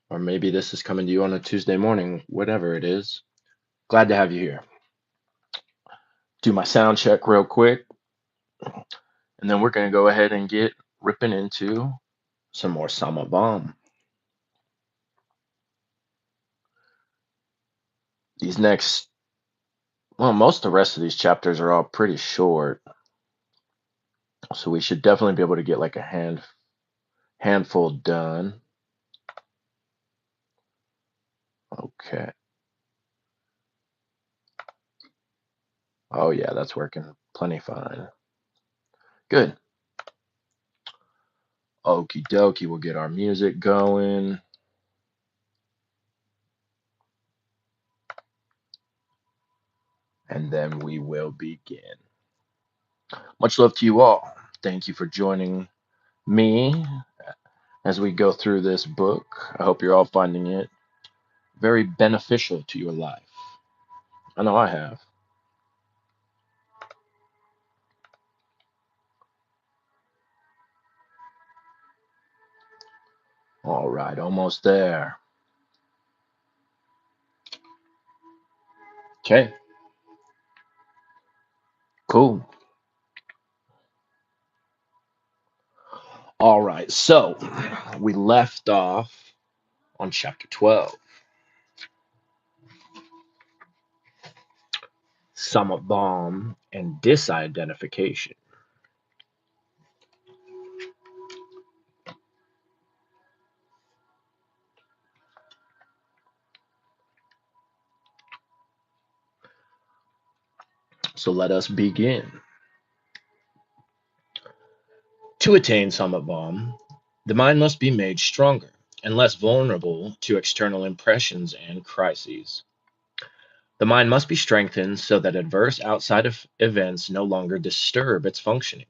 or maybe this is coming to you on a Tuesday morning, whatever it is. Glad to have you here. Do my sound check real quick, and then we're going to go ahead and get ripping into some more Samatvam. These next, well, most of the rest of these chapters are all pretty short, so we should definitely be able to get like a handful done. Okay. Oh yeah, that's working plenty fine. Good. Okie dokie, we'll get our music going. And then we will begin. Much love to you all. Thank you for joining me as we go through this book. I hope you're all finding it very beneficial to your life. I know I have. All right, almost there. Okay, cool. All right, so we left off on chapter 12, Samatvam and disidentification. So let us begin. To attain Samatvam, the mind must be made stronger and less vulnerable to external impressions and crises. The mind must be strengthened so that adverse outside of events no longer disturb its functioning.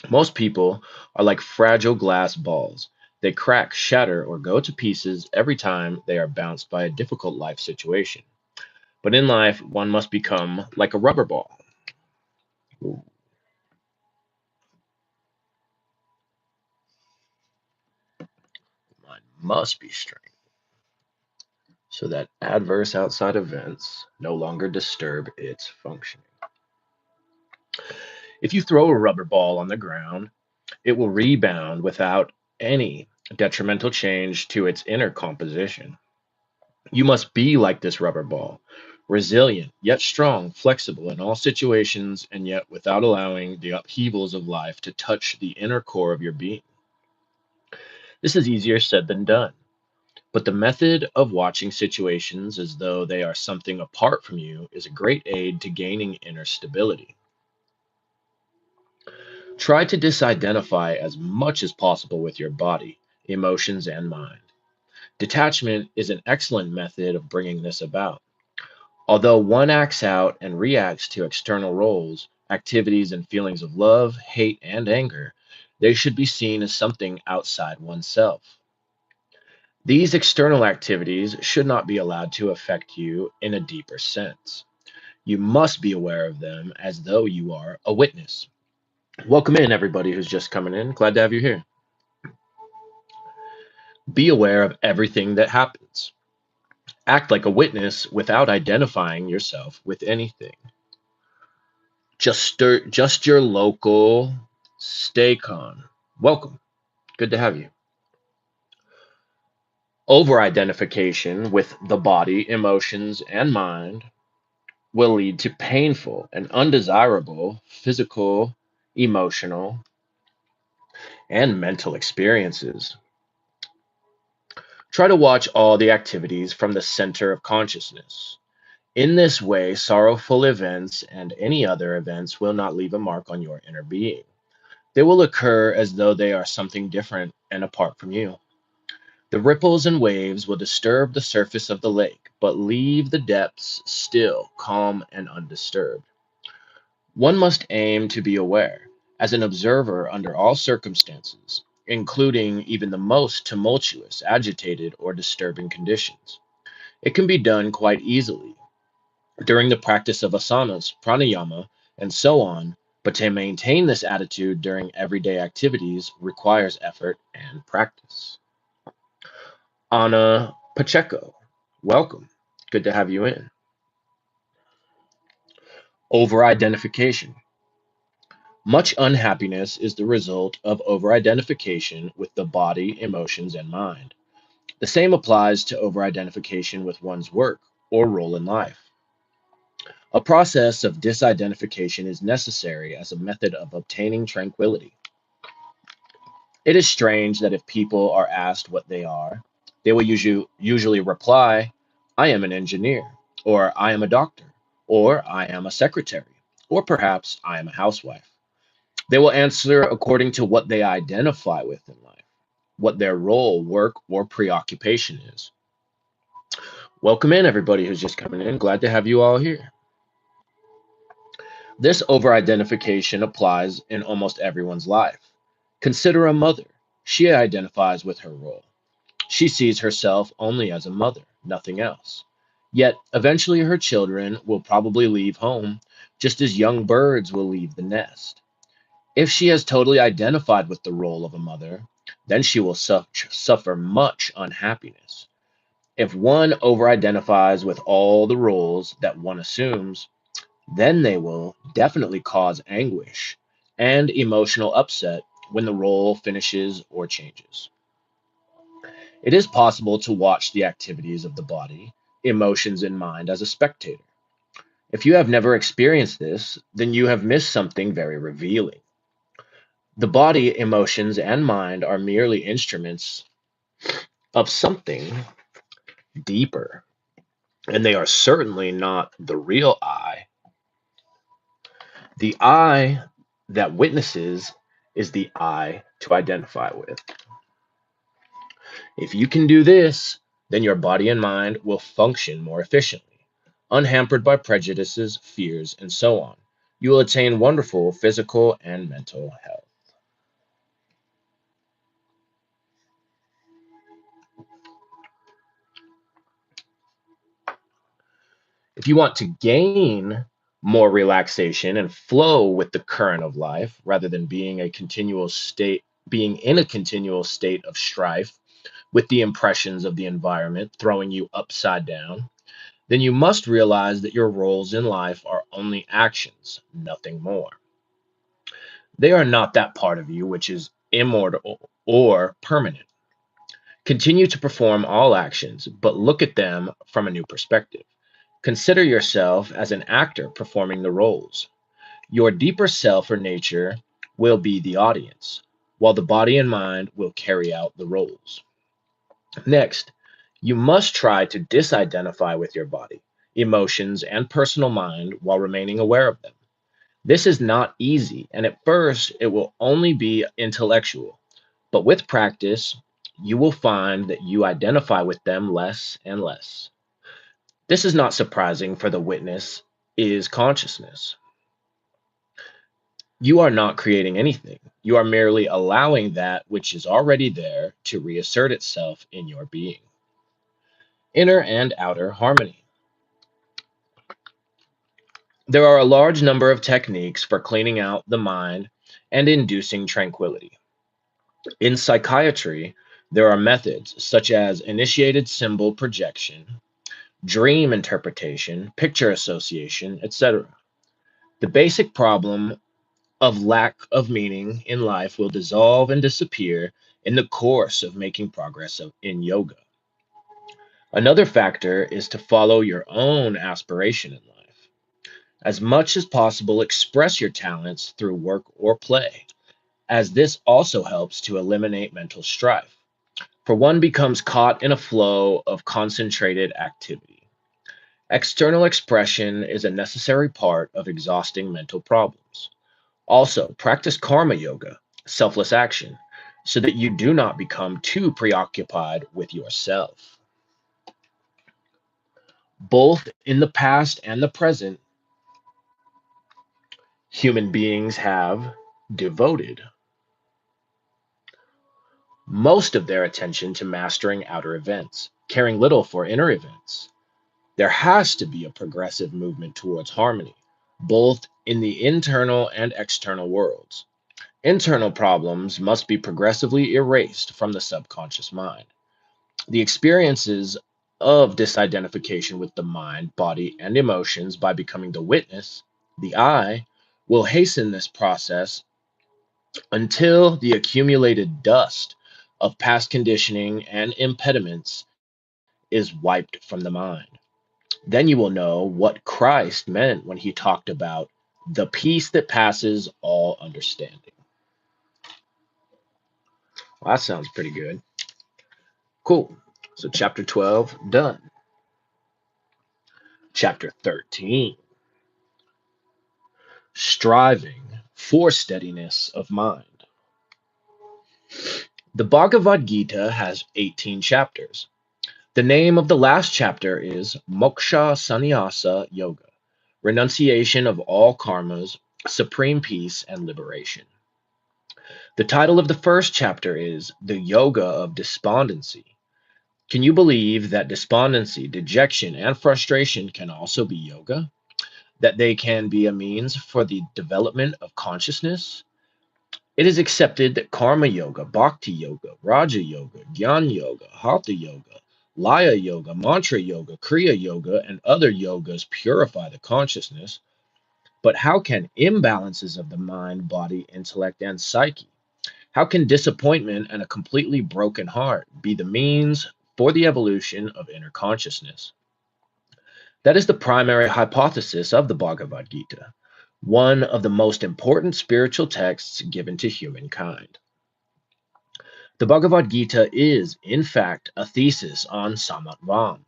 Most people are like fragile glass balls. They crack, shatter, or go to pieces every time they are bounced by a difficult life situation. But in life, one must become like a rubber ball. Ooh, the mind must be strengthened so that adverse outside events no longer disturb its functioning. If you throw a rubber ball on the ground, it will rebound without any detrimental change to its inner composition. You must be like this rubber ball, resilient, yet strong, flexible in all situations, and yet without allowing the upheavals of life to touch the inner core of your being. This is easier said than done, but the method of watching situations as though they are something apart from you is a great aid to gaining inner stability. Try to disidentify as much as possible with your body, emotions, and mind. Detachment is an excellent method of bringing this about. Although one acts out and reacts to external roles, activities, and feelings of love, hate, and anger, they should be seen as something outside oneself. These external activities should not be allowed to affect you in a deeper sense. You must be aware of them as though you are a witness. Welcome in, everybody who's just coming in. Glad to have you here. Be aware of everything that happens. Act like a witness without identifying yourself with anything. Just your local Staycon. Welcome. Good to have you. Over identification with the body, emotions, and mind will lead to painful and undesirable physical, emotional, and mental experiences. Try to watch all the activities from the center of consciousness. In this way, sorrowful events and any other events will not leave a mark on your inner being. They will occur as though they are something different and apart from you. The ripples and waves will disturb the surface of the lake, but leave the depths still, calm, and undisturbed. One must aim to be aware, as an observer under all circumstances, including even the most tumultuous, agitated, or disturbing conditions. It can be done quite easily during the practice of asanas, pranayama, and so on, but to maintain this attitude during everyday activities requires effort and practice. Anna Pacheco, welcome. Good to have you in. Over identification. Much unhappiness is the result of over identification with the body, emotions, and mind. The same applies to over identification with one's work or role in life. A process of disidentification is necessary as a method of obtaining tranquility. It is strange that if people are asked what they are, they will usually reply, I am an engineer, or I am a doctor, or I am a secretary, or perhaps I am a housewife. They will answer according to what they identify with in life, what their role, work, or preoccupation is. Welcome in, everybody who's just coming in. Glad to have you all here. This over identification applies in almost everyone's life. Consider a mother. She identifies with her role. She sees herself only as a mother, nothing else. Yet, eventually, her children will probably leave home, just as young birds will leave the nest. If she has totally identified with the role of a mother, then she will suffer much unhappiness. If one over identifies with all the roles that one assumes, then they will definitely cause anguish and emotional upset when the role finishes or changes. It is possible to watch the activities of the body, emotions, and mind as a spectator. If you have never experienced this, then you have missed something very revealing. The body, emotions, and mind are merely instruments of something deeper, and they are certainly not the real I. The I that witnesses is the I to identify with. If you can do this, then your body and mind will function more efficiently, unhampered by prejudices, fears, and so on. You will attain wonderful physical and mental health. If you want to gain more relaxation and flow with the current of life rather than being in a continual state of strife with the impressions of the environment throwing you upside down, then you must realize that your roles in life are only actions, nothing more. They are not that part of you which is immortal or permanent. Continue to perform all actions, but look at them from a new perspective. Consider yourself as an actor performing the roles. Your deeper self or nature will be the audience, while the body and mind will carry out the roles. Next, you must try to disidentify with your body, emotions, and personal mind while remaining aware of them. This is not easy, and at first it will only be intellectual, but with practice, you will find that you identify with them less and less. This is not surprising, for the witness is consciousness. You are not creating anything. You are merely allowing that which is already there to reassert itself in your being. Inner and outer harmony. There are a large number of techniques for cleaning out the mind and inducing tranquility. In psychiatry, there are methods such as initiated symbol projection, dream interpretation, picture association, etc. The basic problem of lack of meaning in life will dissolve and disappear in the course of making progress in yoga. Another factor is to follow your own aspiration in life. As much as possible, express your talents through work or play, as this also helps to eliminate mental strife. For one becomes caught in a flow of concentrated activity. External expression is a necessary part of exhausting mental problems. Also, practice karma yoga, selfless action, so that you do not become too preoccupied with yourself. Both in the past and the present, human beings have devoted most of their attention to mastering outer events, caring little for inner events. There has to be a progressive movement towards harmony, both in the internal and external worlds. Internal problems must be progressively erased from the subconscious mind. The experiences of disidentification with the mind, body, and emotions by becoming the witness, the I, will hasten this process until the accumulated dust of past conditioning and impediments is wiped from the mind. Then you will know what Christ meant when he talked about the peace that passes all understanding. Well, that sounds pretty good. Cool. So, chapter 12, done. Chapter 13, striving for steadiness of mind. The Bhagavad Gita has 18 chapters. The name of the last chapter is Moksha Sannyasa Yoga, renunciation of all karmas, supreme peace, and liberation. The title of the first chapter is The Yoga of Despondency. Can you believe that despondency, dejection, and frustration can also be yoga? That they can be a means for the development of consciousness? It is accepted that karma yoga, bhakti yoga, raja yoga, jnana yoga, hatha yoga, laya yoga, mantra yoga, kriya yoga, and other yogas purify the consciousness. But how can imbalances of the mind, body, intellect, and psyche, how can disappointment and a completely broken heart be the means for the evolution of inner consciousness? That is the primary hypothesis of the Bhagavad Gita, one of the most important spiritual texts given to humankind. The Bhagavad Gita is, in fact, a thesis on Samatvam,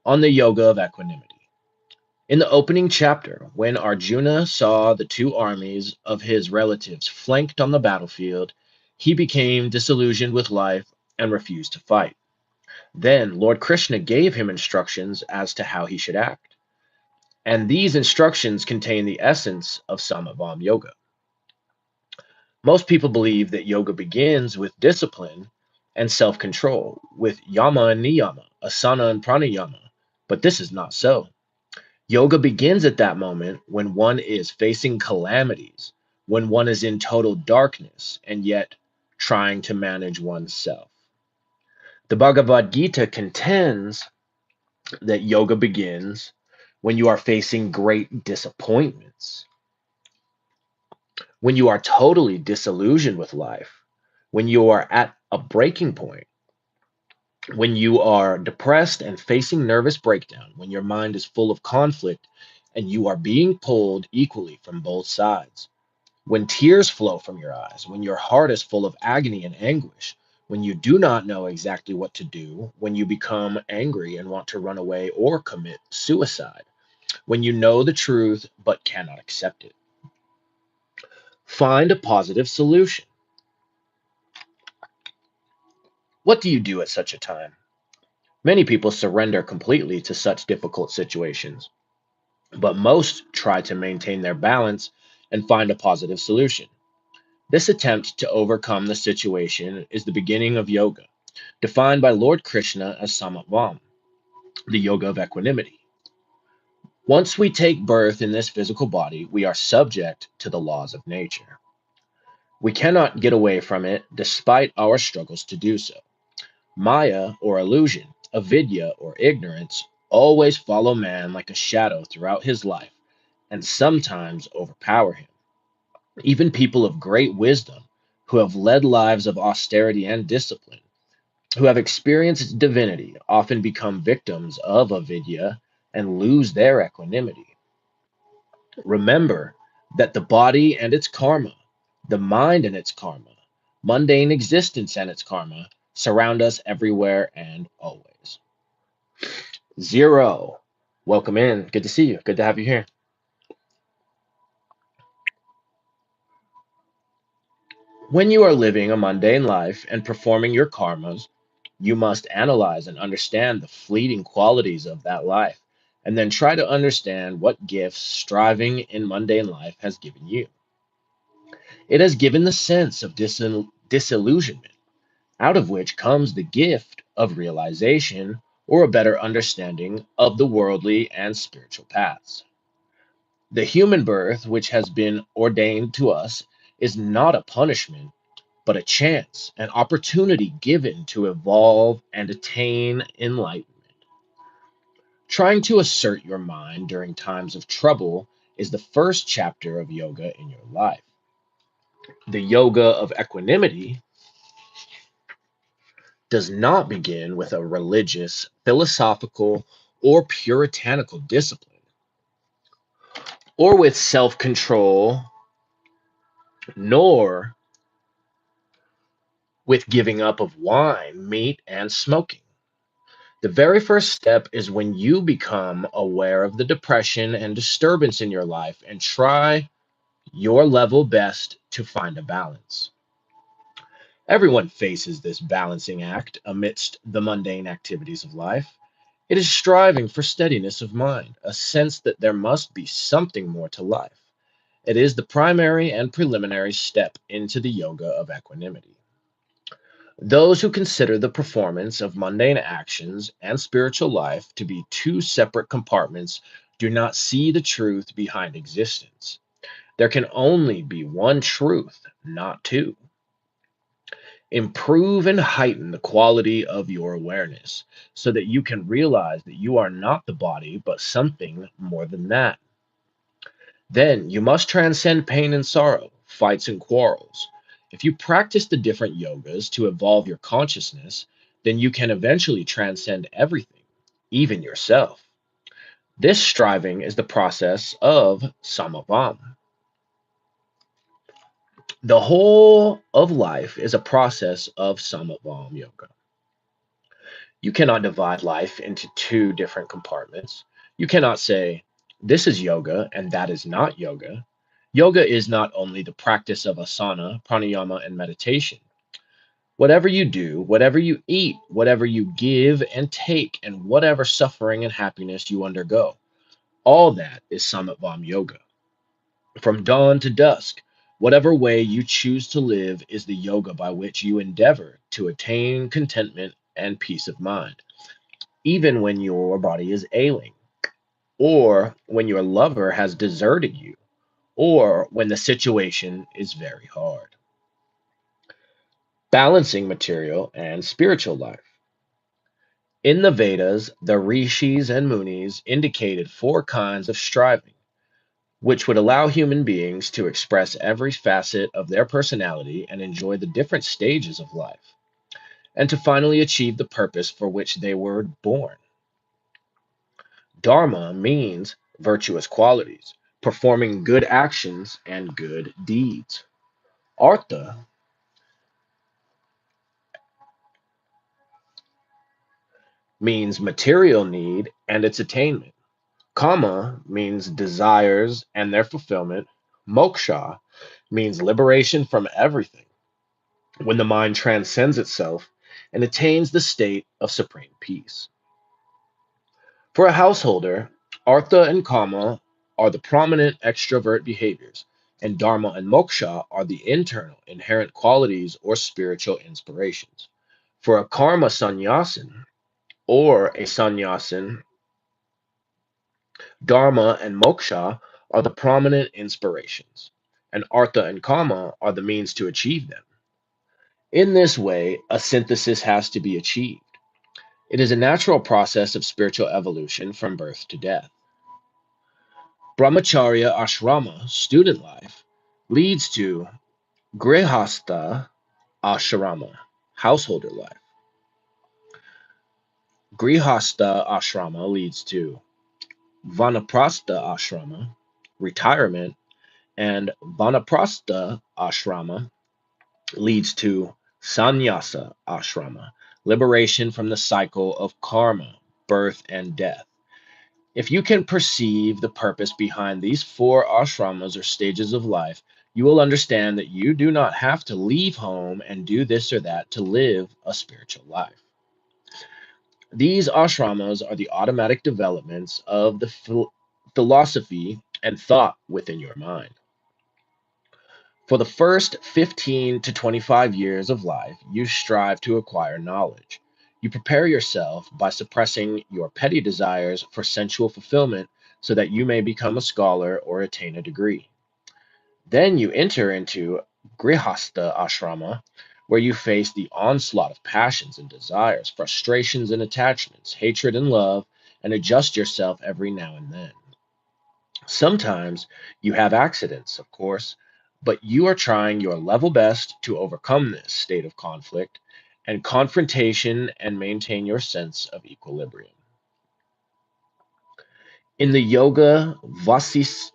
on the yoga of equanimity. In the opening chapter, when Arjuna saw the two armies of his relatives flanked on the battlefield, he became disillusioned with life and refused to fight. Then Lord Krishna gave him instructions as to how he should act. And these instructions contain the essence of Samatvam Yoga. Most people believe that yoga begins with discipline and self control, with yama and niyama, asana and pranayama, but this is not so. Yoga begins at that moment when one is facing calamities, when one is in total darkness and yet trying to manage oneself. The Bhagavad Gita contends that yoga begins when you are facing great disappointments, when you are totally disillusioned with life, when you are at a breaking point, when you are depressed and facing nervous breakdown, when your mind is full of conflict and you are being pulled equally from both sides, when tears flow from your eyes, when your heart is full of agony and anguish, when you do not know exactly what to do, when you become angry and want to run away or commit suicide, when you know the truth but cannot accept it. Find a positive solution. What do you do at such a time? Many people surrender completely to such difficult situations, but most try to maintain their balance and find a positive solution. This attempt to overcome the situation is the beginning of yoga, defined by Lord Krishna as Samatvam, the yoga of equanimity. Once we take birth in this physical body, we are subject to the laws of nature. We cannot get away from it despite our struggles to do so. Maya, or illusion, avidya, or ignorance, always follow man like a shadow throughout his life and sometimes overpower him. Even people of great wisdom, who have led lives of austerity and discipline, who have experienced divinity, often become victims of avidya and lose their equanimity. Remember that the body and its karma, the mind and its karma, mundane existence and its karma surround us everywhere and always. Zero. Welcome in. Good to see you. Good to have you here. When you are living a mundane life and performing your karmas, you must analyze and understand the fleeting qualities of that life, and then try to understand what gifts striving in mundane life has given you. It has given the sense of disillusionment, out of which comes the gift of realization or a better understanding of the worldly and spiritual paths. The human birth, which has been ordained to us, is not a punishment, but a chance, an opportunity given to evolve and attain enlightenment. Trying to assert your mind during times of trouble is the first chapter of yoga in your life. The yoga of equanimity does not begin with a religious, philosophical, or puritanical discipline, or with self control, nor with giving up of wine, meat, and smoking. The very first step is when you become aware of the depression and disturbance in your life and try your level best to find a balance. Everyone faces this balancing act amidst the mundane activities of life. It is striving for steadiness of mind, a sense that there must be something more to life. It is the primary and preliminary step into the yoga of equanimity. Those who consider the performance of mundane actions and spiritual life to be two separate compartments do not see the truth behind existence. There can only be one truth, not two. Improve and heighten the quality of your awareness so that you can realize that you are not the body, but something more than that. Then you must transcend pain and sorrow, fights and quarrels. If you practice the different yogas to evolve your consciousness, then you can eventually transcend everything, even yourself. This striving is the process of Samatvam. The whole of life is a process of Samatvam yoga. You cannot divide life into two different compartments. You cannot say, this is yoga and that is not yoga. Yoga is not only the practice of asana, pranayama, and meditation. Whatever you do, whatever you eat, whatever you give and take, and whatever suffering and happiness you undergo, all that is Samatvam yoga. From dawn to dusk, whatever way you choose to live is the yoga by which you endeavor to attain contentment and peace of mind, even when your body is ailing, or when your lover has deserted you, or when the situation is very hard. Balancing material and spiritual life. In the Vedas, the rishis and munis indicated four kinds of striving, which would allow human beings to express every facet of their personality and enjoy the different stages of life, and to finally achieve the purpose for which they were born. Dharma means virtuous qualities, performing good actions and good deeds. Artha means material need and its attainment. Kama means desires and their fulfillment. Moksha means liberation from everything, when the mind transcends itself and attains the state of supreme peace. For a householder, Artha and Kama are the prominent extrovert behaviors, and Dharma and Moksha are the internal, inherent qualities or spiritual inspirations. For a karma sannyasin or a sannyasin, Dharma and Moksha are the prominent inspirations, and Artha and Kama are the means to achieve them. In this way, a synthesis has to be achieved. It is a natural process of spiritual evolution from birth to death. Brahmacharya ashrama, student life, leads to grihastha ashrama, householder life. Grihastha ashrama leads to vanaprastha ashrama, retirement, and vanaprastha ashrama leads to sannyasa ashrama, liberation from the cycle of karma, birth, and death. If you can perceive the purpose behind these four ashramas or stages of life, you will understand that you do not have to leave home and do this or that to live a spiritual life. These ashramas are the automatic developments of the philosophy and thought within your mind. For the first 15 to 25 years of life, you strive to acquire knowledge. You prepare yourself by suppressing your petty desires for sensual fulfillment so that you may become a scholar or attain a degree. Then you enter into grihastha ashrama, where you face the onslaught of passions and desires, frustrations and attachments, hatred and love, and adjust yourself every now and then. Sometimes you have accidents, of course, but you are trying your level best to overcome this state of conflict and confrontation and maintain your sense of equilibrium. In the Yoga Vasishta,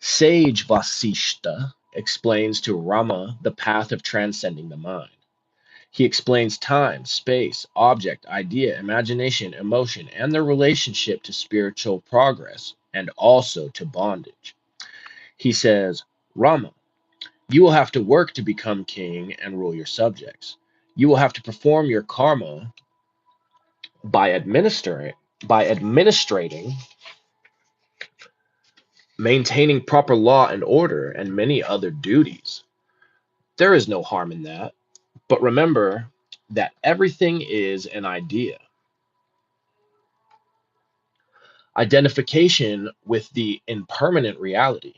Sage Vasishta explains to Rama the path of transcending the mind. He explains time, space, object, idea, imagination, emotion, and their relationship to spiritual progress and also to bondage. He says, Rama, you will have to work to become king and rule your subjects. You will have to perform your karma by administering, by administrating, maintaining proper law and order, and many other duties. There is no harm in that, but remember that everything is an idea. Identification with the impermanent reality.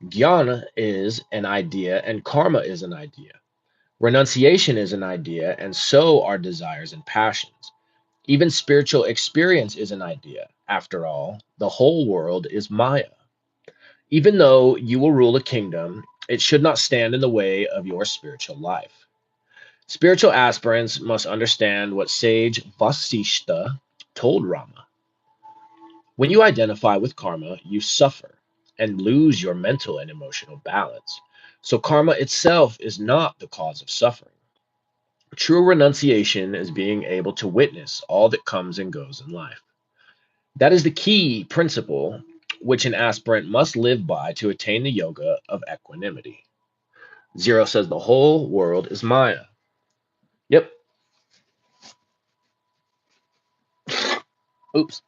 Jnana is an idea and karma is an idea. Renunciation is an idea, and so are desires and passions. Even spiritual experience is an idea. After all, the whole world is Maya. Even though you will rule a kingdom, it should not stand in the way of your spiritual life. Spiritual aspirants must understand what sage Vasishta told Rama. When you identify with karma, you suffer and lose your mental and emotional balance. So, karma itself is not the cause of suffering. True renunciation is being able to witness all that comes and goes in life. That is the key principle which an aspirant must live by to attain the yoga of equanimity. Zero says the whole world is Maya. Yep. Oops.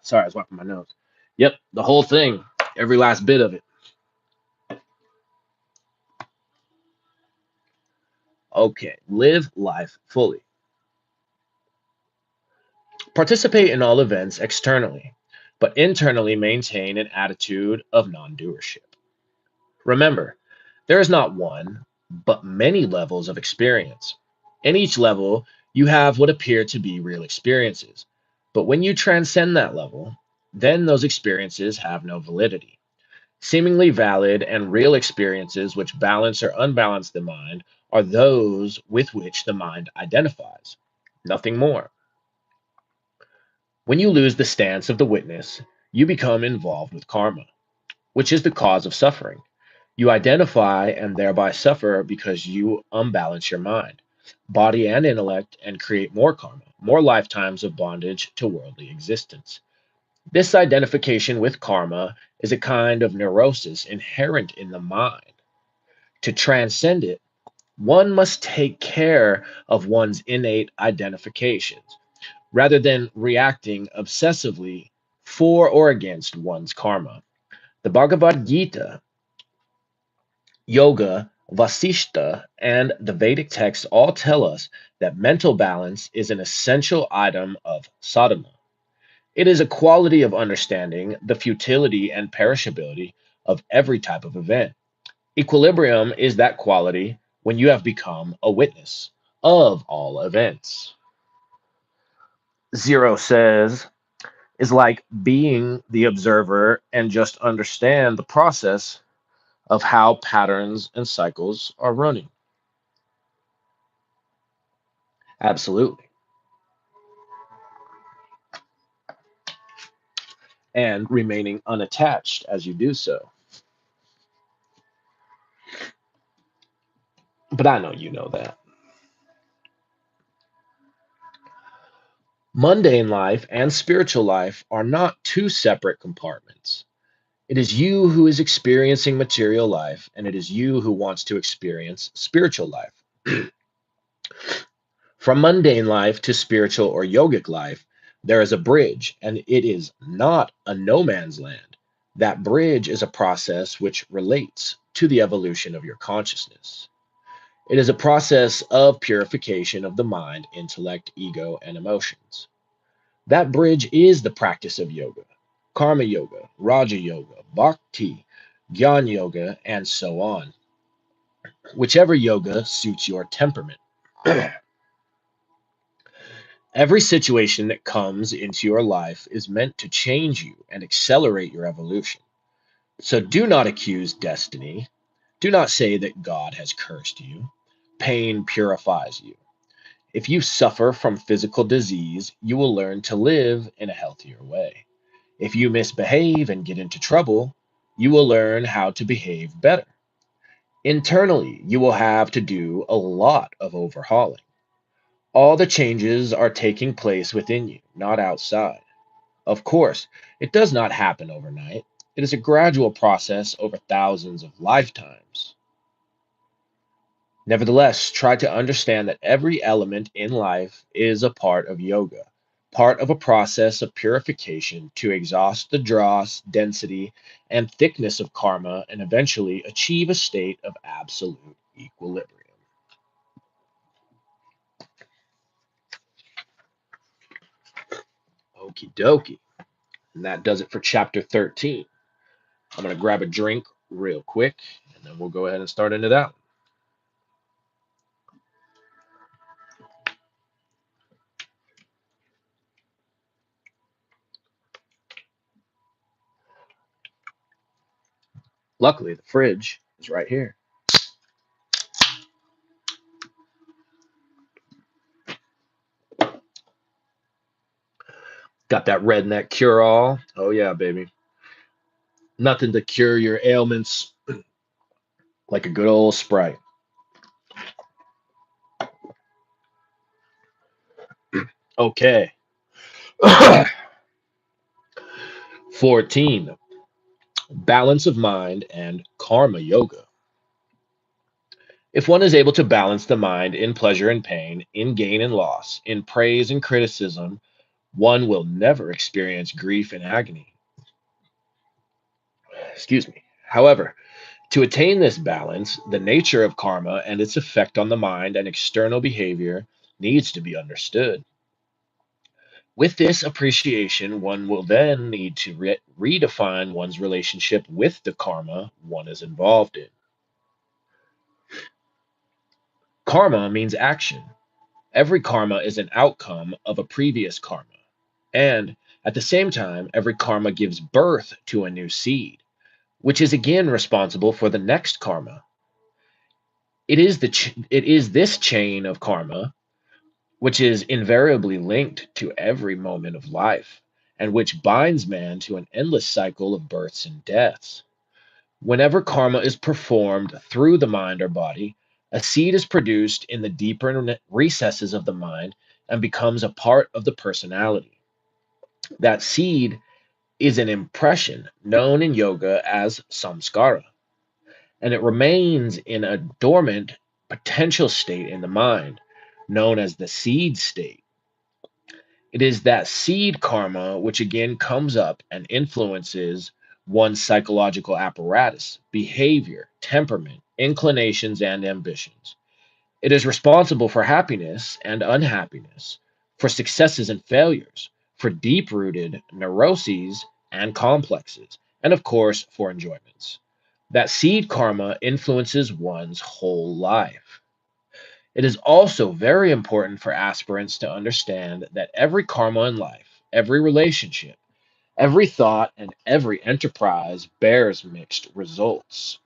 Sorry, I was wiping my nose. Yep, the whole thing, every last bit of it. Okay, live life fully. Participate in all events externally, but internally maintain an attitude of non doership. Remember, there is not one, but many levels of experience. In each level, you have what appear to be real experiences. But when you transcend that level, then those experiences have no validity. Seemingly valid and real experiences which balance or unbalance the mind are those with which the mind identifies. Nothing more. When you lose the stance of the witness, you become involved with karma, which is the cause of suffering. You identify and thereby suffer because you unbalance your mind, body, and intellect and create more karma, more lifetimes of bondage to worldly existence. This identification with karma is a kind of neurosis inherent in the mind. To transcend it, one must take care of one's innate identifications rather than reacting obsessively for or against one's karma. The Bhagavad Gita, Yoga, Vasishta, and the Vedic texts all tell us that mental balance is an essential item of sadhana. It is a quality of understanding the futility and perishability of every type of event. Equilibrium is that quality when you have become a witness of all events. Zero says, is like being the observer and just understand the process of how patterns and cycles are running. Absolutely. And remaining unattached as you do so. But I know you know that. Mundane life and spiritual life are not two separate compartments. It is you who is experiencing material life, and it is you who wants to experience spiritual life. From mundane life to spiritual or yogic life, there is a bridge, and it is not a no man's land. That bridge is a process which relates to the evolution of your consciousness. It is a process of purification of the mind, intellect, ego, and emotions. That bridge is the practice of yoga, Karma Yoga, Raja Yoga, Bhakti, Gyan Yoga, and so on, whichever yoga suits your temperament. Every situation that comes into your life is meant to change you and accelerate your evolution. So do not accuse destiny. Do not say that God has cursed you. Pain purifies you. If you suffer from physical disease, you will learn to live in a healthier way. If you misbehave and get into trouble, you will learn how to behave better. Internally, you will have to do a lot of overhauling. All the changes are taking place within you, not outside. Of course, it does not happen overnight. It is a gradual process over thousands of lifetimes. Nevertheless, try to understand that every element in life is a part of yoga, part of a process of purification to exhaust the dross, density, and thickness of karma and eventually achieve a state of absolute equilibrium. Okie dokie. And that does it for chapter 13. I'm going to grab a drink real quick and then we'll go ahead and start into that. Luckily, the fridge is right here. Got that redneck cure all. Oh, yeah, baby. Nothing to cure your ailments like a good old Sprite. Okay. 14. Balance of mind and karma yoga. If one is able to balance the mind in pleasure and pain, in gain and loss, in praise and criticism, one will never experience grief and agony. Excuse me. However, to attain this balance, the nature of karma and its effect on the mind and external behavior needs to be understood. With this appreciation, one will then need to redefine one's relationship with the karma one is involved in. Karma means action. Every karma is an outcome of a previous karma. And at the same time, every karma gives birth to a new seed, which is again responsible for the next karma. It is this chain of karma which is invariably linked to every moment of life, and which binds man to an endless cycle of births and deaths. Whenever karma is performed through the mind or body, a seed is produced in the deeper recesses of the mind and becomes a part of the personality. That seed is an impression known in yoga as samskara, and it remains in a dormant potential state in the mind, known as the seed state. It is that seed karma which again comes up and influences one's psychological apparatus, behavior, temperament, inclinations, and ambitions. It is responsible for happiness and unhappiness, for successes and failures, for deep rooted neuroses and complexes, and of course, for enjoyments. That seed karma influences one's whole life. It is also very important for aspirants to understand that every karma in life, every relationship, every thought, and every enterprise bears mixed results.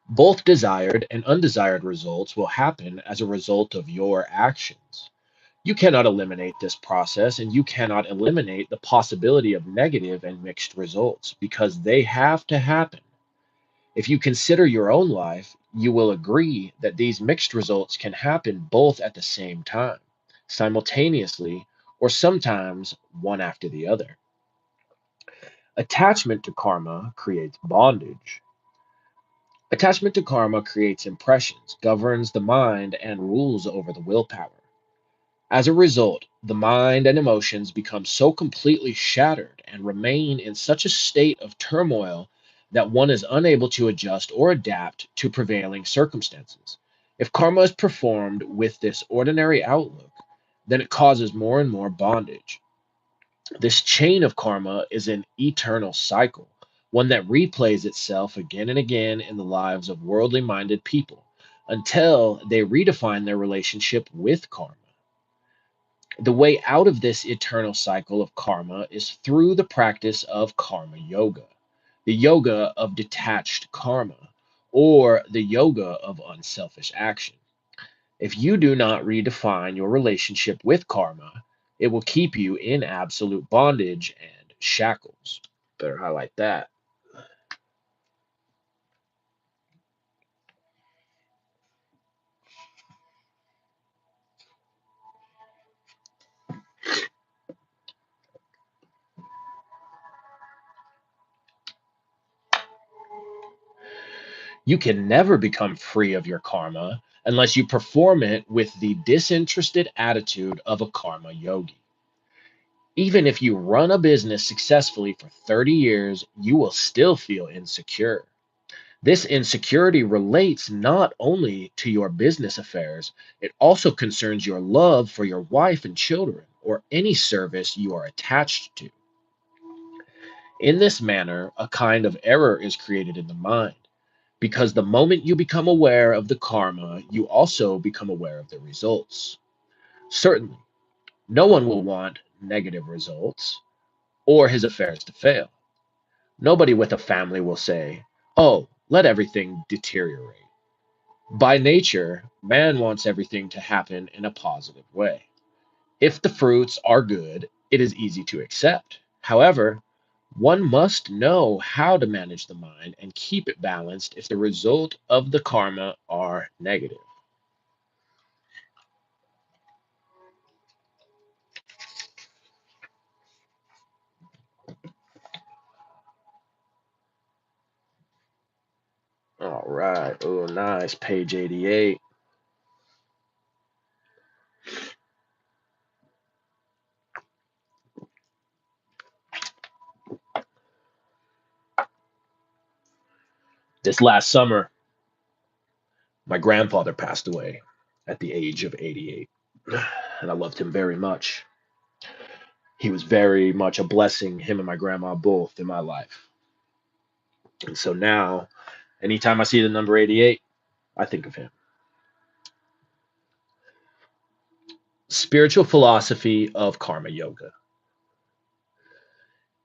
Both desired and undesired results will happen as a result of your actions. You cannot eliminate this process and you cannot eliminate the possibility of negative and mixed results because they have to happen. If you consider your own life, you will agree that these mixed results can happen both at the same time, simultaneously, or sometimes one after the other. Attachment to karma creates bondage. Attachment to karma creates impressions, governs the mind, and rules over the willpower. As a result, the mind and emotions become so completely shattered and remain in such a state of turmoil that one is unable to adjust or adapt to prevailing circumstances. If karma is performed with this ordinary outlook, then it causes more and more bondage. This chain of karma is an eternal cycle, one that replays itself again and again in the lives of worldly minded people until they redefine their relationship with karma. The way out of this eternal cycle of karma is through the practice of karma yoga, the yoga of detached karma, or the yoga of unselfish action. If you do not redefine your relationship with karma, it will keep you in absolute bondage and shackles. Better highlight that. You can never become free of your karma unless you perform it with the disinterested attitude of a karma yogi. Even if you run a business successfully for 30 years, you will still feel insecure. This insecurity relates not only to your business affairs, it also concerns your love for your wife and children or any service you are attached to. In this manner, a kind of error is created in the mind, because the moment you become aware of the karma, you also become aware of the results. Certainly, no one will want negative results or his affairs to fail. Nobody with a family will say, "Oh, let everything deteriorate." By nature, man wants everything to happen in a positive way. If the fruits are good, it is easy to accept. However, one must know how to manage the mind and keep it balanced if the result of the karma are negative. All right. Oh, nice. Page 88. This last summer, my grandfather passed away at the age of 88, and I loved him very much. He was very much a blessing, him and my grandma both, in my life. And so now, anytime I see the number 88, I think of him. Spiritual philosophy of karma yoga.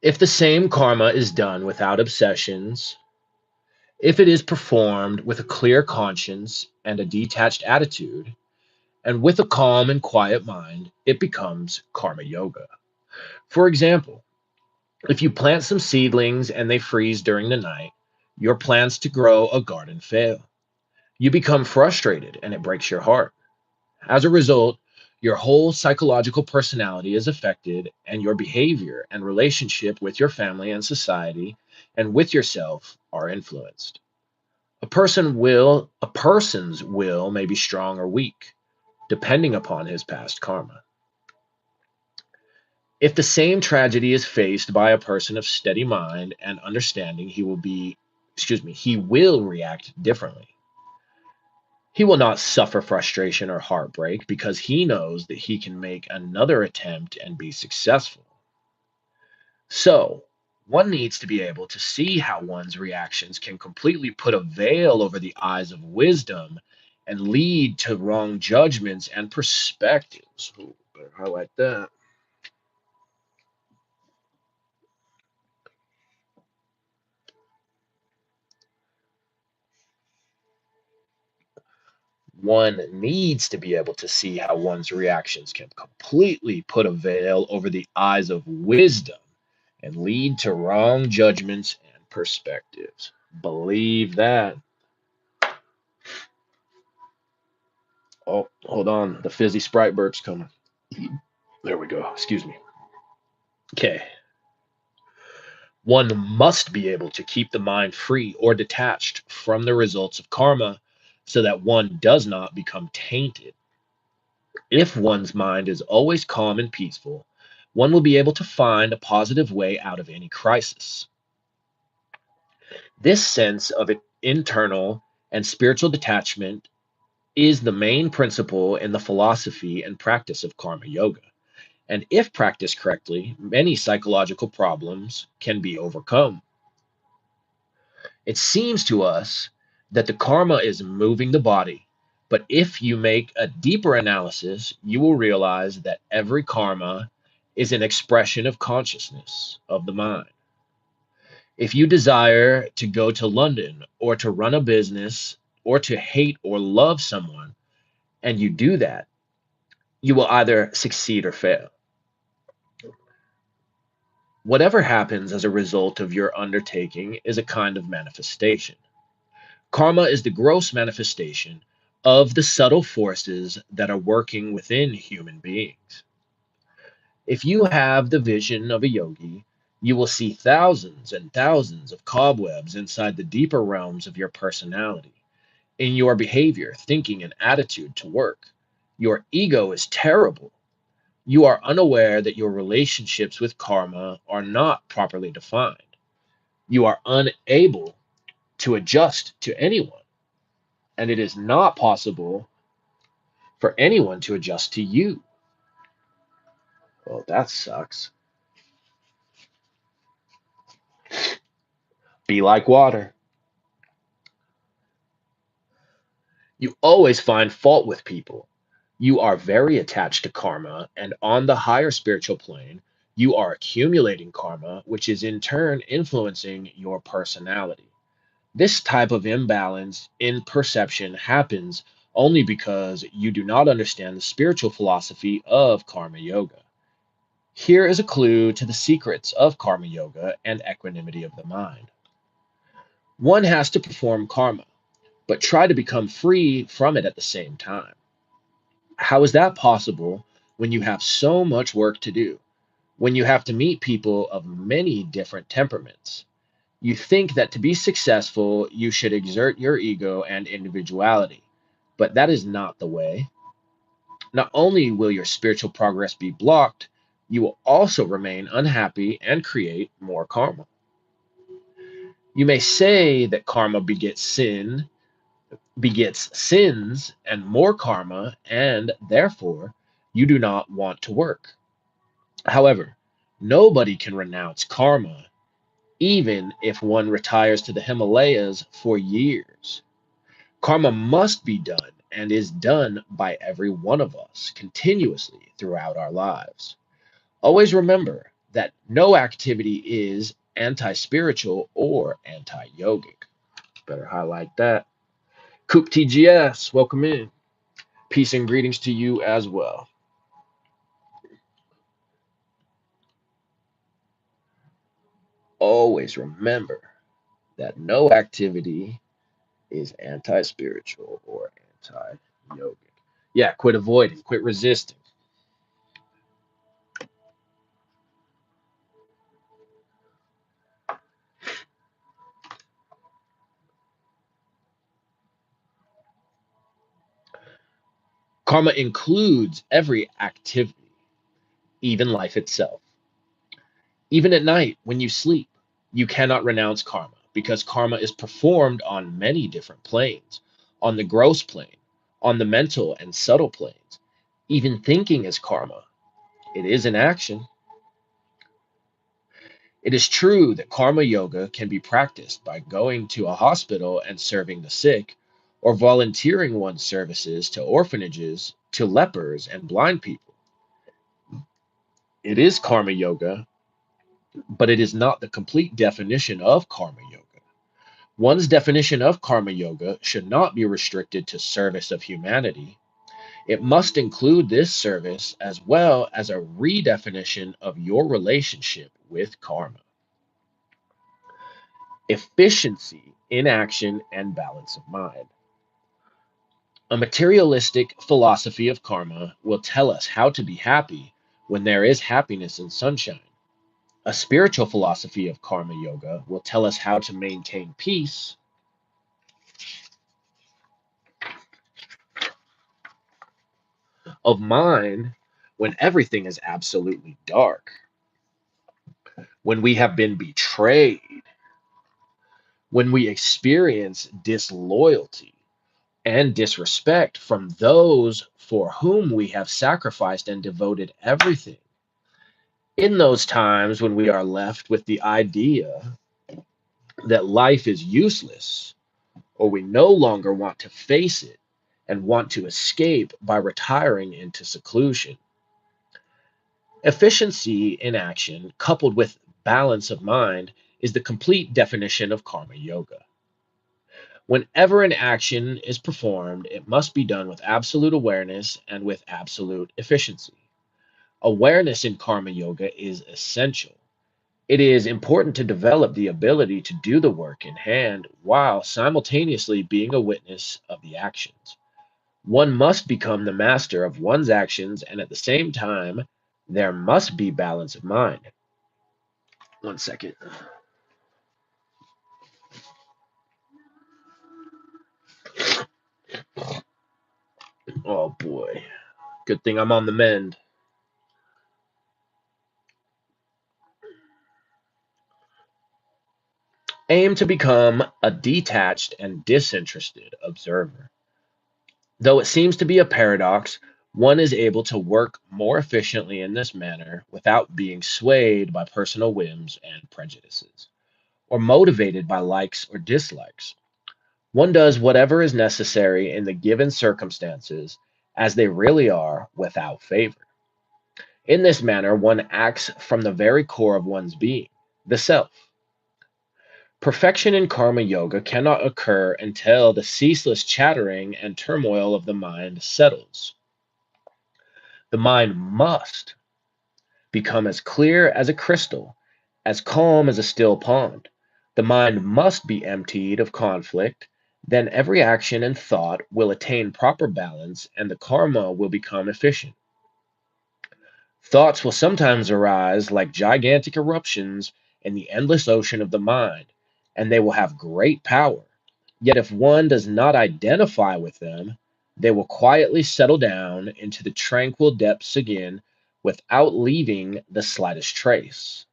If the same karma is done without obsessions, if it is performed with a clear conscience and a detached attitude, and with a calm and quiet mind, it becomes karma yoga. For example, if you plant some seedlings and they freeze during the night, your plans to grow a garden fail. You become frustrated and it breaks your heart. As a result, your whole psychological personality is affected, and your behavior and relationship with your family and society and with yourself are influenced. A person's will may be strong or weak, depending upon his past karma. If the same tragedy is faced by a person of steady mind and understanding, he will react differently. He will not suffer frustration or heartbreak because he knows that he can make another attempt and be successful. So, one needs to be able to see how one's reactions can completely put a veil over the eyes of wisdom and lead to wrong judgments and perspectives. Ooh, better highlight that. One needs to be able to see how one's reactions can completely put a veil over the eyes of wisdom and lead to wrong judgments and perspectives. Believe that. Oh, hold on. The fizzy Sprite burp's coming. There we go. Excuse me. Okay. One must be able to keep the mind free or detached from the results of karma so that one does not become tainted. If one's mind is always calm and peaceful, one will be able to find a positive way out of any crisis. This sense of internal and spiritual detachment is the main principle in the philosophy and practice of karma yoga. And if practiced correctly, many psychological problems can be overcome. It seems to us that the karma is moving the body, but if you make a deeper analysis, you will realize that every karma is an expression of consciousness of the mind. If you desire to go to London or to run a business or to hate or love someone, and you do that, you will either succeed or fail. Whatever happens as a result of your undertaking is a kind of manifestation. Karma is the gross manifestation of the subtle forces that are working within human beings. If you have the vision of a yogi, you will see thousands and thousands of cobwebs inside the deeper realms of your personality, in your behavior, thinking, and attitude to work. Your ego is terrible. You are unaware that your relationships with karma are not properly defined. You are unable to adjust to anyone, and it is not possible for anyone to adjust to you. Well, that sucks. Be like water. You always find fault with people. You are very attached to karma, and on the higher spiritual plane, you are accumulating karma, which is in turn influencing your personality. This type of imbalance in perception happens only because you do not understand the spiritual philosophy of karma yoga. Here is a clue to the secrets of karma yoga and equanimity of the mind. One has to perform karma, but try to become free from it at the same time. How is that possible when you have so much work to do? When you have to meet people of many different temperaments? You think that to be successful, you should exert your ego and individuality, but that is not the way. Not only will your spiritual progress be blocked, you will also remain unhappy and create more karma. You may say that karma begets sins and more karma, and therefore you do not want to work. However, nobody can renounce karma, even if one retires to the Himalayas for years. Karma must be done and is done by every one of us continuously throughout our lives. Always remember that no activity is anti spiritual or anti yogic. Better highlight that. Coop TGS, welcome in. Peace and greetings to you as well. Always remember that no activity is anti spiritual or anti yogic. Yeah, quit avoiding, quit resisting. Karma includes every activity, even life itself. Even at night, when you sleep, you cannot renounce karma because karma is performed on many different planes, on the gross plane, on the mental and subtle planes. Even thinking is karma. It is an action. It is true that karma yoga can be practiced by going to a hospital and serving the sick, or volunteering one's services to orphanages, to lepers, and blind people. It is karma yoga, but it is not the complete definition of karma yoga. One's definition of karma yoga should not be restricted to service of humanity. It must include this service as well as a redefinition of your relationship with karma. Efficiency in action and balance of mind. A materialistic philosophy of karma will tell us how to be happy when there is happiness and sunshine. A spiritual philosophy of karma yoga will tell us how to maintain peace of mind when everything is absolutely dark, when we have been betrayed, when we experience disloyalty and disrespect from those for whom we have sacrificed and devoted everything. In those times when we are left with the idea that life is useless, or we no longer want to face it and want to escape by retiring into seclusion. Efficiency in action, coupled with balance of mind, is the complete definition of karma yoga. Whenever an action is performed, it must be done with absolute awareness and with absolute efficiency. Awareness in karma yoga is essential. It is important to develop the ability to do the work in hand while simultaneously being a witness of the actions. One must become the master of one's actions, and at the same time, there must be balance of mind. One second. Oh boy. Good thing I'm on the mend. Aim to become a detached and disinterested observer. Though it seems to be a paradox, one is able to work more efficiently in this manner without being swayed by personal whims and prejudices, or motivated by likes or dislikes. One does whatever is necessary in the given circumstances as they really are without favor. In this manner, one acts from the very core of one's being, the self. Perfection in karma yoga cannot occur until the ceaseless chattering and turmoil of the mind settles. The mind must become as clear as a crystal, as calm as a still pond. The mind must be emptied of conflict, then every action and thought will attain proper balance and the karma will become efficient. Thoughts will sometimes arise like gigantic eruptions in the endless ocean of the mind, and they will have great power. Yet, if one does not identify with them, they will quietly settle down into the tranquil depths again without leaving the slightest trace.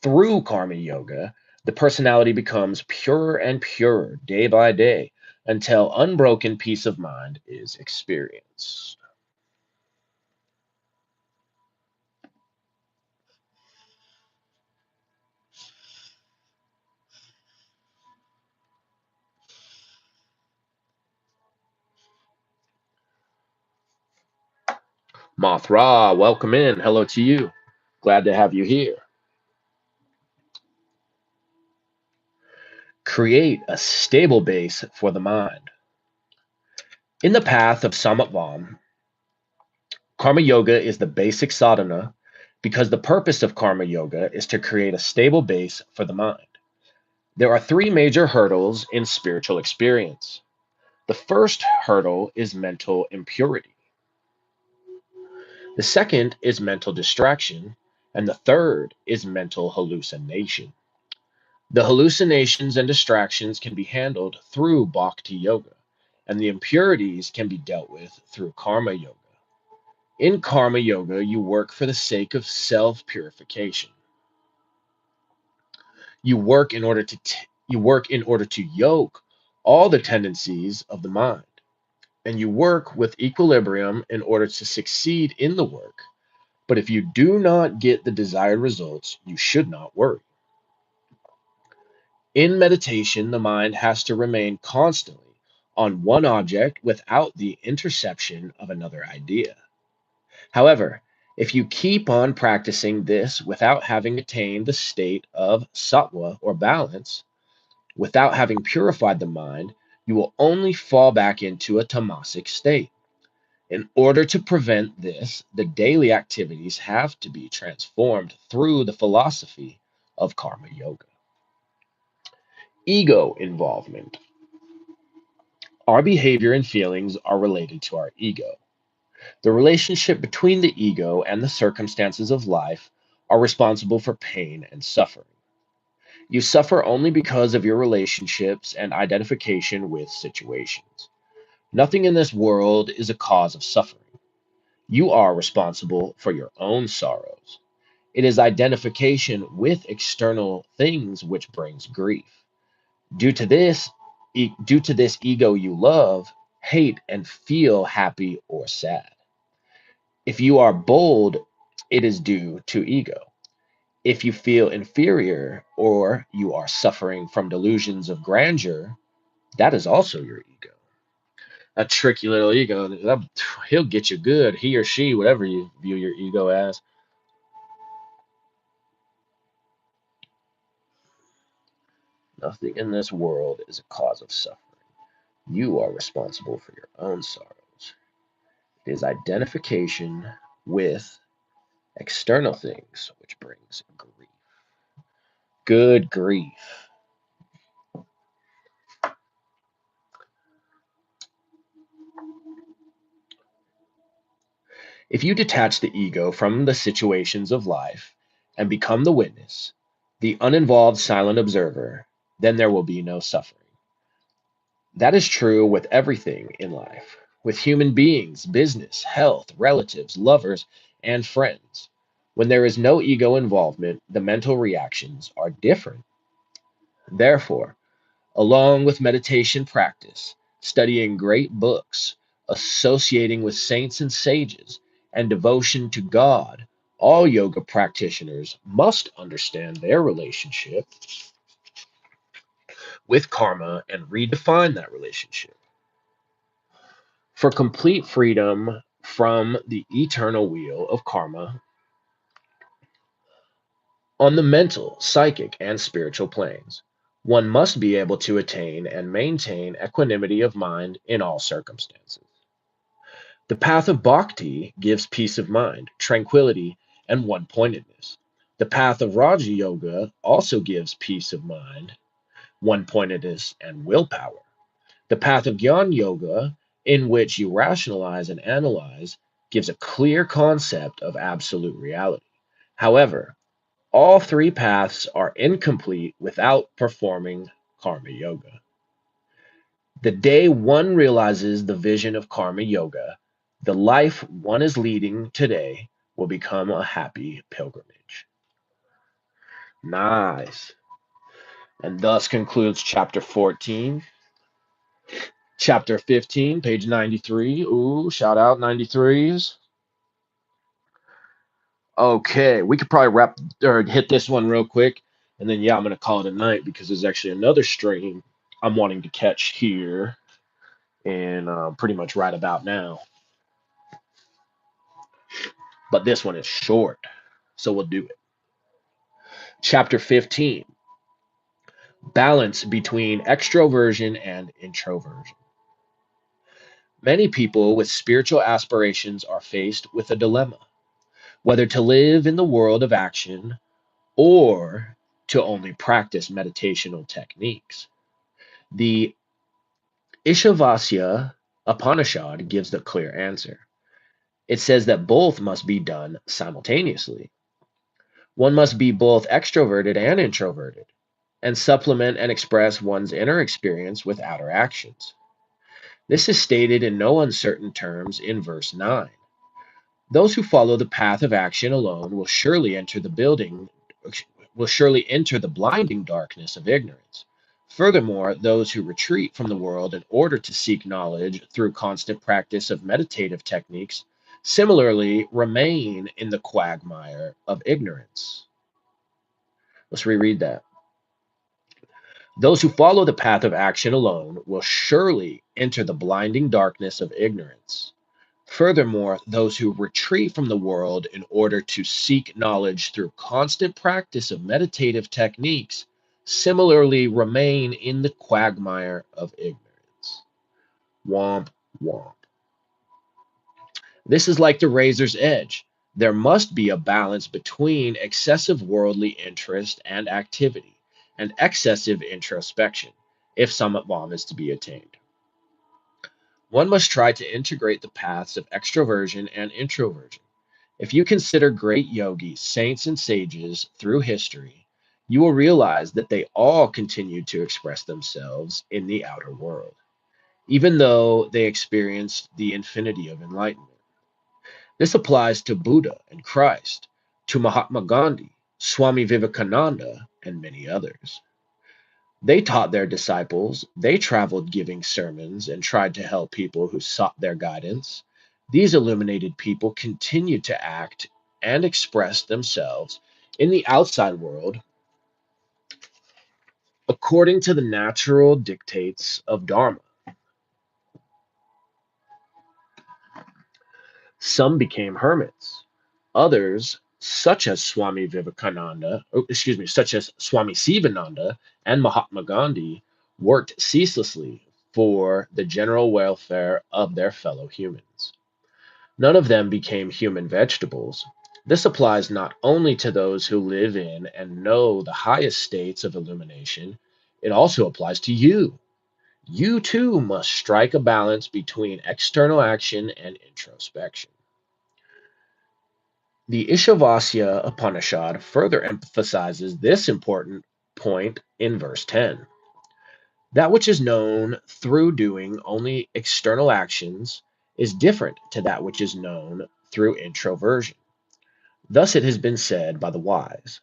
Through karma yoga, the personality becomes purer and purer day by day until unbroken peace of mind is experienced. Mothra, welcome in. Hello to you. Glad to have you here. Create a stable base for the mind. In the path of Samatvam, Karma Yoga is the basic sadhana because the purpose of Karma Yoga is to create a stable base for the mind. There are three major hurdles in spiritual experience. The first hurdle is mental impurity. The second is mental distraction. And the third is mental hallucination. The hallucinations and distractions can be handled through bhakti yoga, and the impurities can be dealt with through karma yoga. In karma yoga, you work for the sake of self purification. You work in order to yoke all the tendencies of the mind, and you work with equilibrium in order to succeed in the work. But if you do not get the desired results, you should not worry. In meditation, the mind has to remain constantly on one object without the interception of another idea. However, if you keep on practicing this without having attained the state of sattva or balance, without having purified the mind, you will only fall back into a tamasic state. In order to prevent this, the daily activities have to be transformed through the philosophy of karma yoga. Ego involvement. Our behavior and feelings are related to our ego. The relationship between the ego and the circumstances of life are responsible for pain and suffering. You suffer only because of your relationships and identification with situations. Nothing in this world is a cause of suffering. You are responsible for your own sorrows. It is identification with external things which brings grief. Due to this, due to this ego you love, hate, and feel happy or sad. If you are bold, it is due to ego. If you feel inferior or you are suffering from delusions of grandeur, that is also your ego. A tricky little ego, he'll get you good, he or she, whatever you view your ego as. Nothing in this world is a cause of suffering. You are responsible for your own sorrows. It is identification with external things which brings grief. Good grief. If you detach the ego from the situations of life and become the witness, the uninvolved silent observer, then there will be no suffering. That is true with everything in life, with human beings, business, health, relatives, lovers, and friends. When there is no ego involvement, the mental reactions are different. Therefore, along with meditation practice, studying great books, associating with saints and sages, and devotion to God, all yoga practitioners must understand their relationship with karma and redefine that relationship. For complete freedom from the eternal wheel of karma on the mental, psychic, and spiritual planes, one must be able to attain and maintain equanimity of mind in all circumstances. The path of bhakti gives peace of mind, tranquility, and one pointedness. The path of Raja Yoga also gives peace of mind, one pointedness, and willpower. The path of Jnana Yoga, in which you rationalize and analyze, gives a clear concept of absolute reality. However, all three paths are incomplete without performing karma yoga. The day one realizes the vision of karma yoga, the life one is leading today will become a happy pilgrimage. Nice. And thus concludes chapter 14. Chapter 15, page 93. Ooh, shout out 93s. Okay, we could probably wrap or hit this one real quick. And then, yeah, I'm going to call it a night because there's actually another stream I'm wanting to catch here and pretty much right about now. But this one is short, so we'll do it. Chapter 15, balance between extroversion and introversion. Many people with spiritual aspirations are faced with a dilemma whether to live in the world of action or to only practice meditational techniques. The Ishavasya Upanishad gives the clear answer. It says that both must be done simultaneously. One must be both extroverted and introverted, and supplement and express one's inner experience with outer actions. This is stated in no uncertain terms in verse 9. Those who follow the path of action alone will surely enter the blinding darkness of ignorance. Furthermore, those who retreat from the world in order to seek knowledge through constant practice of meditative techniques similarly remain in the quagmire of ignorance. Let's reread that. Those who follow the path of action alone will surely enter the blinding darkness of ignorance. Furthermore, those who retreat from the world in order to seek knowledge through constant practice of meditative techniques similarly remain in the quagmire of ignorance. Womp, womp. This is like the razor's edge. There must be a balance between excessive worldly interest and activity and excessive introspection if Samatvam is to be attained. One must try to integrate the paths of extroversion and introversion. If you consider great yogis, saints, and sages through history, you will realize that they all continued to express themselves in the outer world, even though they experienced the infinity of enlightenment. This applies to Buddha and Christ, to Mahatma Gandhi, Swami Vivekananda, and many others. They taught their disciples, they traveled giving sermons and tried to help people who sought their guidance. These illuminated people continue to act and express themselves in the outside world according to the natural dictates of Dharma. Some became hermits. Others, such as such as Swami Sivananda and Mahatma Gandhi, worked ceaselessly for the general welfare of their fellow humans. None of them became human vegetables. This applies not only to those who live in and know the highest states of illumination, it also applies to you. You too must strike a balance between external action and introspection. The Ishavasya Upanishad further emphasizes this important point in verse 10. That which is known through doing only external actions is different to that which is known through introversion. Thus it has been said by the wise.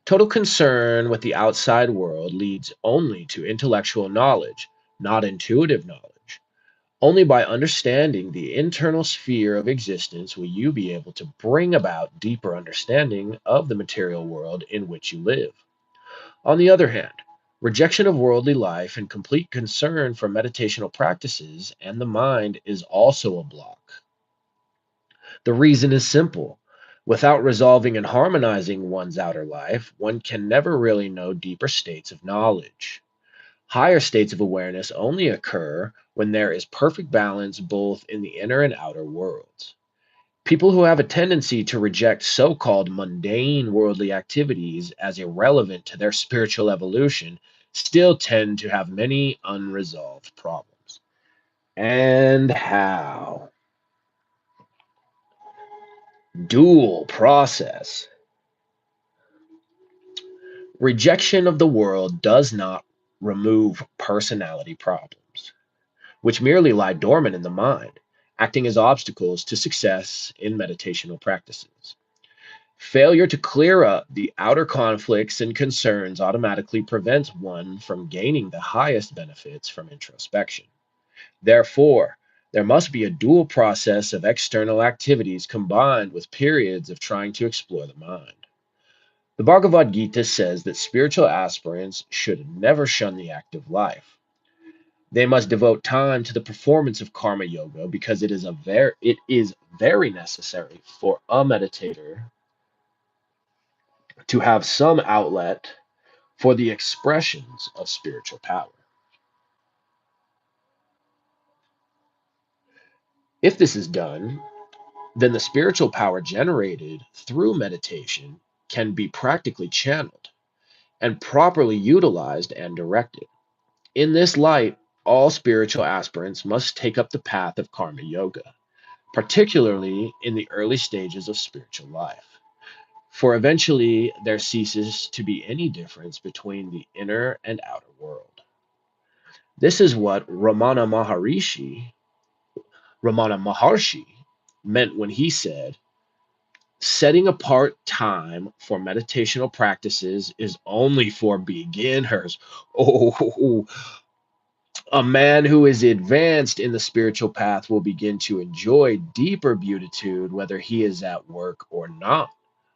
Total concern with the outside world leads only to intellectual knowledge, not intuitive knowledge. Only by understanding the internal sphere of existence will you be able to bring about deeper understanding of the material world in which you live. On the other hand, rejection of worldly life and complete concern for meditational practices and the mind is also a block. The reason is simple. Without resolving and harmonizing one's outer life, one can never really know deeper states of knowledge. Higher states of awareness only occur when there is perfect balance both in the inner and outer worlds. People who have a tendency to reject so called mundane worldly activities as irrelevant to their spiritual evolution still tend to have many unresolved problems. And how? Dual process. Rejection of the world does not remove personality problems, which merely lie dormant in the mind, acting as obstacles to success in meditational practices. Failure to clear up the outer conflicts and concerns automatically prevents one from gaining the highest benefits from introspection. Therefore, there must be a dual process of external activities combined with periods of trying to explore the mind. The Bhagavad Gita says that spiritual aspirants should never shun the active life. They must devote time to the performance of karma yoga because it is very necessary for a meditator to have some outlet for the expressions of spiritual power. If this is done, then the spiritual power generated through meditation can be practically channeled and properly utilized and directed. In this light, all spiritual aspirants must take up the path of karma yoga, particularly in the early stages of spiritual life. For eventually there ceases to be any difference between the inner and outer world. This is what Ramana Maharshi meant when he said, setting apart time for meditational practices is only for beginners. Oh, a man who is advanced in the spiritual path will begin to enjoy deeper beatitude whether he is at work or not.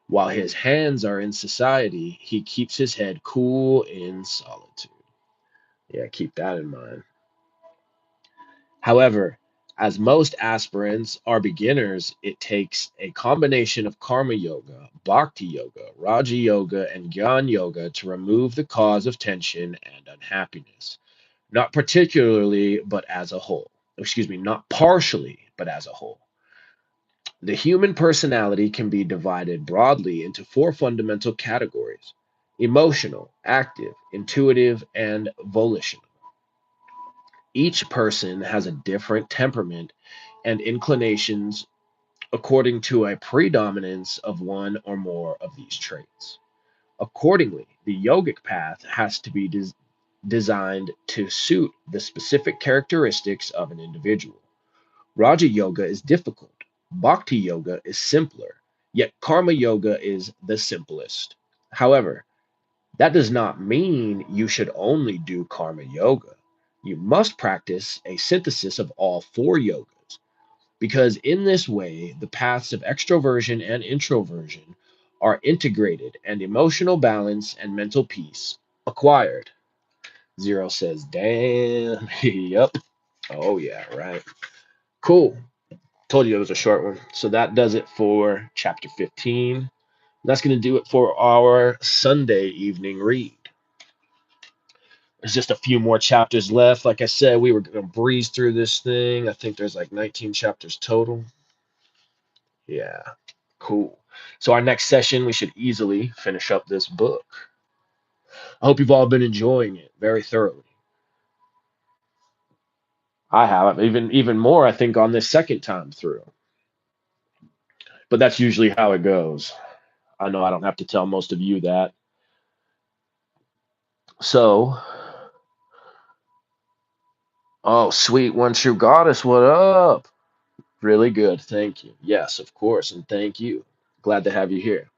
While his hands are in society, he keeps his head cool in solitude. Yeah, keep that in mind. However, as most aspirants are beginners, it takes a combination of karma yoga, bhakti yoga, raja yoga, and gyan yoga to remove the cause of tension and unhappiness. Not particularly, but as a whole. Excuse me, not partially, but as a whole. The human personality can be divided broadly into four fundamental categories: emotional, active, intuitive, and volitional. Each person has a different temperament and inclinations according to a predominance of one or more of these traits. Accordingly, the yogic path has to be designed to suit the specific characteristics of an individual. Raja Yoga is difficult, Bhakti Yoga is simpler, yet Karma Yoga is the simplest. However, that does not mean you should only do Karma Yoga. You must practice a synthesis of all four yogas. because in this way, the paths of extroversion and introversion are integrated and emotional balance and mental peace acquired. Zero says, damn, yep. Oh, yeah, right. Cool. Told you it was a short one. So that does it for chapter 15. That's going to do it for our Sunday evening read. There's just a few more chapters left. Like I said, we were going to breeze through this thing. I think there's like 19 chapters total. Yeah, cool. So our next session, we should easily finish up this book. I hope you've all been enjoying it very thoroughly. I have even more, I think, on this second time through. But that's usually how it goes. I know I don't have to tell most of you that. So, oh, sweet one true goddess, what up? Really good, thank you. Yes, of course, and thank you. Glad to have you here.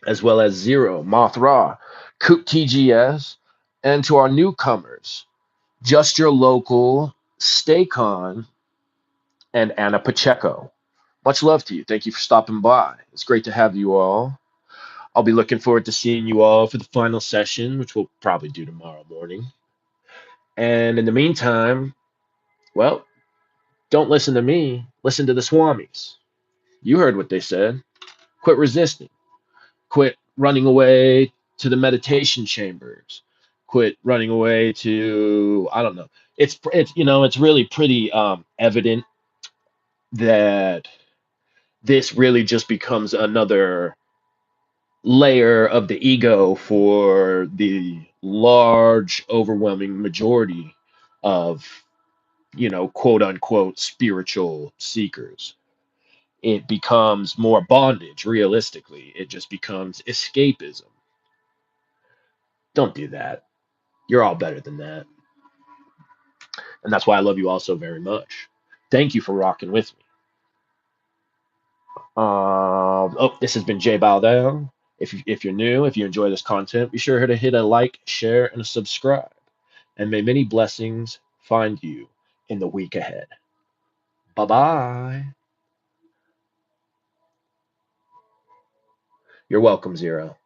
As well as Zero, Mothra, Coop TGS, and to our newcomers, Just Your Local, Staycon, and Anna Pacheco. Much love to you. Thank you for stopping by. It's great to have you all. I'll be looking forward to seeing you all for the final session, which we'll probably do tomorrow morning. And in the meantime, well, don't listen to me. Listen to the Swamis. You heard what they said. Quit resisting. Quit running away to the meditation chambers. Quit running away to, I don't know. It's really pretty evident that this really just becomes another layer of the ego for the large overwhelming majority of quote unquote spiritual seekers. It becomes more bondage. Realistically, it just becomes escapism. Don't do that. You're all better than that, and that's why I love you all so very much. Thank you for rocking with me. This has been Jay Baldown. If you're new, if you enjoy this content, be sure to hit a like, share, and a subscribe. And may many blessings find you in the week ahead. Bye bye. You're welcome, Zero.